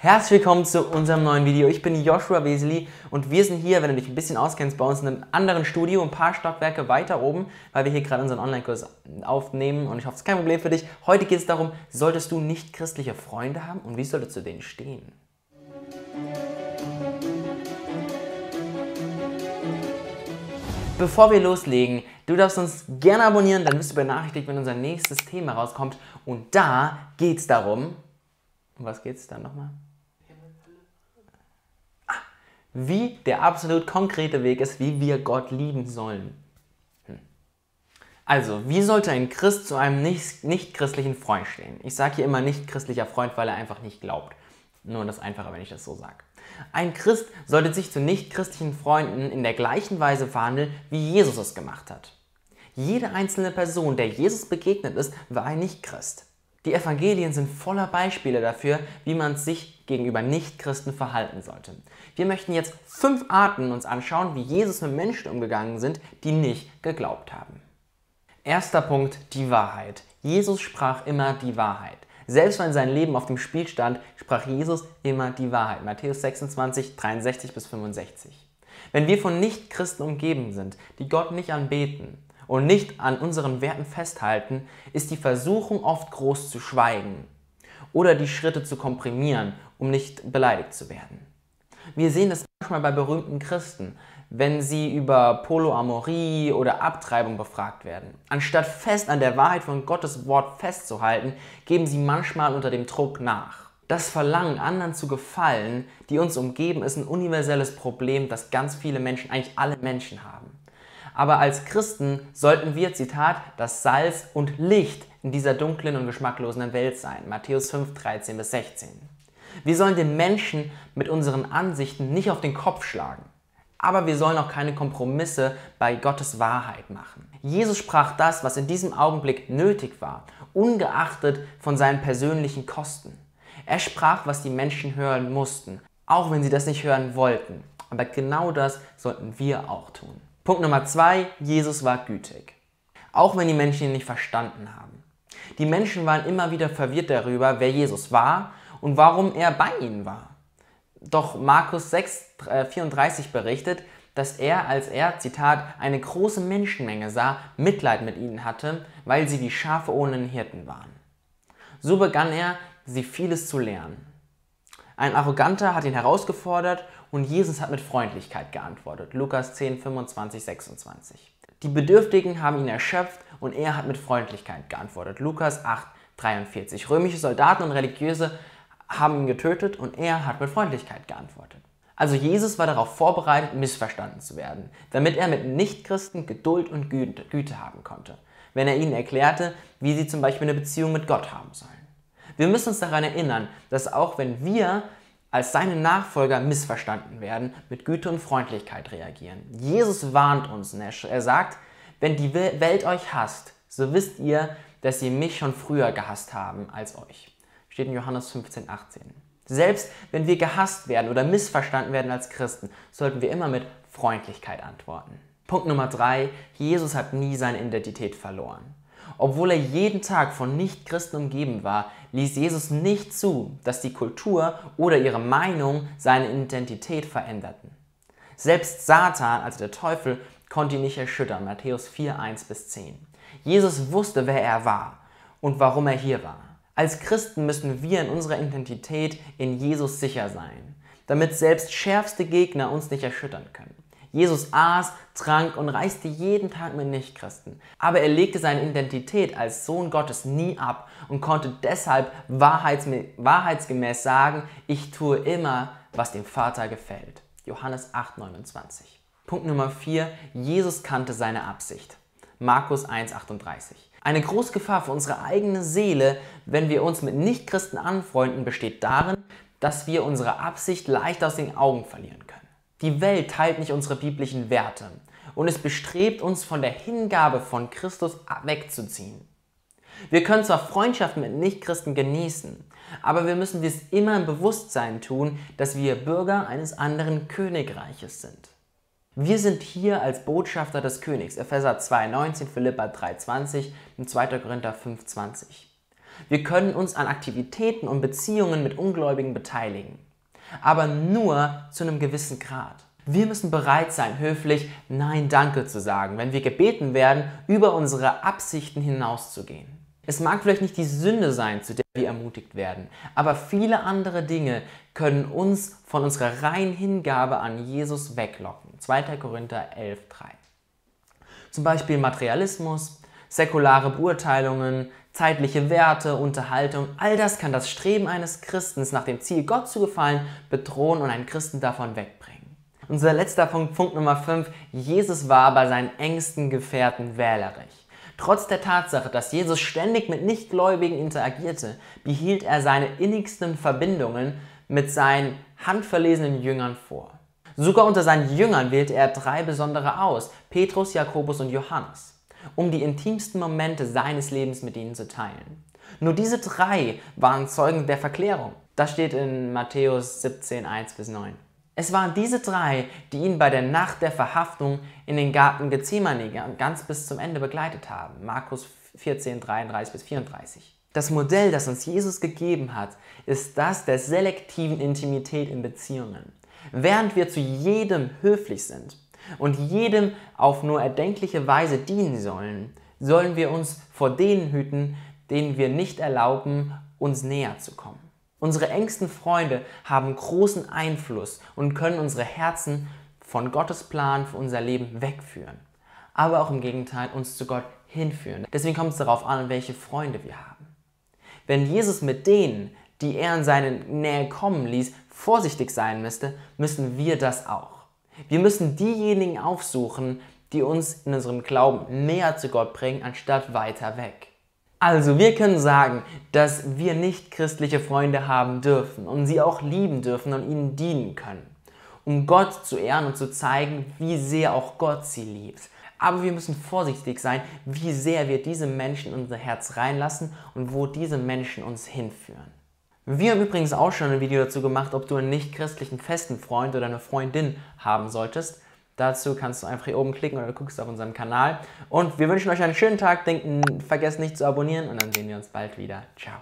Herzlich willkommen zu unserem neuen Video. Ich bin Joshua Wesely und wir sind hier, wenn du dich ein bisschen auskennst, bei uns in einem anderen Studio, ein paar Stockwerke weiter oben, weil wir hier gerade unseren Online-Kurs aufnehmen und ich hoffe, es ist kein Problem für dich. Heute geht es darum, solltest du nicht christliche Freunde haben und wie solltest du denen stehen? Bevor wir loslegen, du darfst uns gerne abonnieren, dann wirst du benachrichtigt, wenn unser nächstes Thema rauskommt. Und da geht es darum, um was geht es dann nochmal? Wie der absolut konkrete Weg ist, wie wir Gott lieben sollen. Also, wie sollte ein Christ zu einem nicht-christlichen Freund stehen? Ich sage hier immer nicht-christlicher Freund, weil er einfach nicht glaubt. Nur das Einfache, wenn ich das so sage. Ein Christ sollte sich zu nicht-christlichen Freunden in der gleichen Weise verhandeln, wie Jesus es gemacht hat. Jede einzelne Person, der Jesus begegnet ist, war ein Nicht-Christ. Die Evangelien sind voller Beispiele dafür, wie man sich gegenüber Nichtchristen verhalten sollte. Wir möchten jetzt 5 Arten uns anschauen, wie Jesus mit Menschen umgegangen sind, die nicht geglaubt haben. Erster Punkt, die Wahrheit. Jesus sprach immer die Wahrheit. Selbst wenn sein Leben auf dem Spiel stand, sprach Jesus immer die Wahrheit. Matthäus 26, 63 bis 65. Wenn wir von Nichtchristen umgeben sind, die Gott nicht anbeten und nicht an unseren Werten festhalten, ist die Versuchung oft groß zu schweigen oder die Schritte zu komprimieren, um nicht beleidigt zu werden. Wir sehen das manchmal bei berühmten Christen, wenn sie über Polyamorie oder Abtreibung befragt werden. Anstatt fest an der Wahrheit von Gottes Wort festzuhalten, geben sie manchmal unter dem Druck nach. Das Verlangen, anderen zu gefallen, die uns umgeben, ist ein universelles Problem, das ganz viele Menschen, eigentlich alle Menschen haben. Aber als Christen sollten wir, Zitat, das Salz und Licht in dieser dunklen und geschmacklosen Welt sein. Matthäus 5, 13 bis 16. Wir sollen den Menschen mit unseren Ansichten nicht auf den Kopf schlagen. Aber wir sollen auch keine Kompromisse bei Gottes Wahrheit machen. Jesus sprach das, was in diesem Augenblick nötig war, ungeachtet von seinen persönlichen Kosten. Er sprach, was die Menschen hören mussten, auch wenn sie das nicht hören wollten. Aber genau das sollten wir auch tun. Punkt Nummer 2, Jesus war gütig. Auch wenn die Menschen ihn nicht verstanden haben. Die Menschen waren immer wieder verwirrt darüber, wer Jesus war und warum er bei ihnen war. Doch Markus 6, 34 berichtet, dass er, als er, Zitat, eine große Menschenmenge sah, Mitleid mit ihnen hatte, weil sie wie Schafe ohne einen Hirten waren. So begann er, sie vieles zu lernen. Ein Arroganter hat ihn herausgefordert und Jesus hat mit Freundlichkeit geantwortet. Lukas 10, 25, 26. Die Bedürftigen haben ihn erschöpft und er hat mit Freundlichkeit geantwortet. Lukas 8, 43. Römische Soldaten und Religiöse haben ihn getötet und er hat mit Freundlichkeit geantwortet. Also Jesus war darauf vorbereitet, missverstanden zu werden, damit er mit Nichtchristen Geduld und Güte haben konnte, wenn er ihnen erklärte, wie sie zum Beispiel eine Beziehung mit Gott haben sollen. Wir müssen uns daran erinnern, dass auch wenn wir als seine Nachfolger missverstanden werden, mit Güte und Freundlichkeit reagieren. Jesus warnt uns. Er sagt, wenn die Welt euch hasst, so wisst ihr, dass sie mich schon früher gehasst haben als euch. Steht in Johannes 15, 18. Selbst wenn wir gehasst werden oder missverstanden werden als Christen, sollten wir immer mit Freundlichkeit antworten. Punkt Nummer 3. Jesus hat nie seine Identität verloren. Obwohl er jeden Tag von Nichtchristen umgeben war, ließ Jesus nicht zu, dass die Kultur oder ihre Meinung seine Identität veränderten. Selbst Satan, also der Teufel, konnte ihn nicht erschüttern. Matthäus 4, 1 bis 10. Jesus wusste, wer er war und warum er hier war. Als Christen müssen wir in unserer Identität in Jesus sicher sein, damit selbst schärfste Gegner uns nicht erschüttern können. Jesus aß, trank und reiste jeden Tag mit Nichtchristen. Aber er legte seine Identität als Sohn Gottes nie ab und konnte deshalb wahrheitsgemäß sagen, ich tue immer, was dem Vater gefällt. Johannes 8, 29. Punkt Nummer 4. Jesus kannte seine Absicht. Markus 1, 38. Eine große Gefahr für unsere eigene Seele, wenn wir uns mit Nichtchristen anfreunden, besteht darin, dass wir unsere Absicht leicht aus den Augen verlieren können. Die Welt teilt nicht unsere biblischen Werte und es bestrebt uns, von der Hingabe von Christus wegzuziehen. Wir können zwar Freundschaften mit Nichtchristen genießen, aber wir müssen dies immer im Bewusstsein tun, dass wir Bürger eines anderen Königreiches sind. Wir sind hier als Botschafter des Königs, Epheser 2,19, Philipper 3,20 und 2. Korinther 5,20. Wir können uns an Aktivitäten und Beziehungen mit Ungläubigen beteiligen, aber nur zu einem gewissen Grad. Wir müssen bereit sein, höflich Nein, danke zu sagen, wenn wir gebeten werden, über unsere Absichten hinauszugehen. Es mag vielleicht nicht die Sünde sein, zu der wir ermutigt werden, aber viele andere Dinge können uns von unserer reinen Hingabe an Jesus weglocken. 2. Korinther 11,3. Zum Beispiel Materialismus, säkulare Beurteilungen, zeitliche Werte, Unterhaltung, all das kann das Streben eines Christen nach dem Ziel, Gott zu gefallen, bedrohen und einen Christen davon wegbringen. Unser letzter Punkt Nummer 5, Jesus war bei seinen engsten Gefährten wählerisch. Trotz der Tatsache, dass Jesus ständig mit Nichtgläubigen interagierte, behielt er seine innigsten Verbindungen mit seinen handverlesenen Jüngern vor. Sogar unter seinen Jüngern wählte er 3 besondere aus, Petrus, Jakobus und Johannes, um die intimsten Momente seines Lebens mit ihnen zu teilen. Nur diese 3 waren Zeugen der Verklärung. Das steht in Matthäus 17, 1-9. Es waren diese 3, die ihn bei der Nacht der Verhaftung in den Garten Gethsemane ganz bis zum Ende begleitet haben. Markus 14, 33-34. Das Modell, das uns Jesus gegeben hat, ist das der selektiven Intimität in Beziehungen. Während wir zu jedem höflich sind und jedem auf nur erdenkliche Weise dienen sollen, sollen wir uns vor denen hüten, denen wir nicht erlauben, uns näher zu kommen. Unsere engsten Freunde haben großen Einfluss und können unsere Herzen von Gottes Plan für unser Leben wegführen, aber auch im Gegenteil uns zu Gott hinführen. Deswegen kommt es darauf an, welche Freunde wir haben. Wenn Jesus mit denen, die er in seine Nähe kommen ließ, vorsichtig sein müsste, müssen wir das auch. Wir müssen diejenigen aufsuchen, die uns in unserem Glauben näher zu Gott bringen, anstatt weiter weg. Also, wir können sagen, dass wir nicht christliche Freunde haben dürfen und sie auch lieben dürfen und ihnen dienen können, um Gott zu ehren und zu zeigen, wie sehr auch Gott sie liebt. Aber wir müssen vorsichtig sein, wie sehr wir diese Menschen in unser Herz reinlassen und wo diese Menschen uns hinführen. Wir haben übrigens auch schon ein Video dazu gemacht, ob du einen nicht-christlichen festen Freund oder eine Freundin haben solltest. Dazu kannst du einfach hier oben klicken oder du guckst auf unserem Kanal. Und wir wünschen euch einen schönen Tag. Vergesst nicht zu abonnieren und dann sehen wir uns bald wieder. Ciao.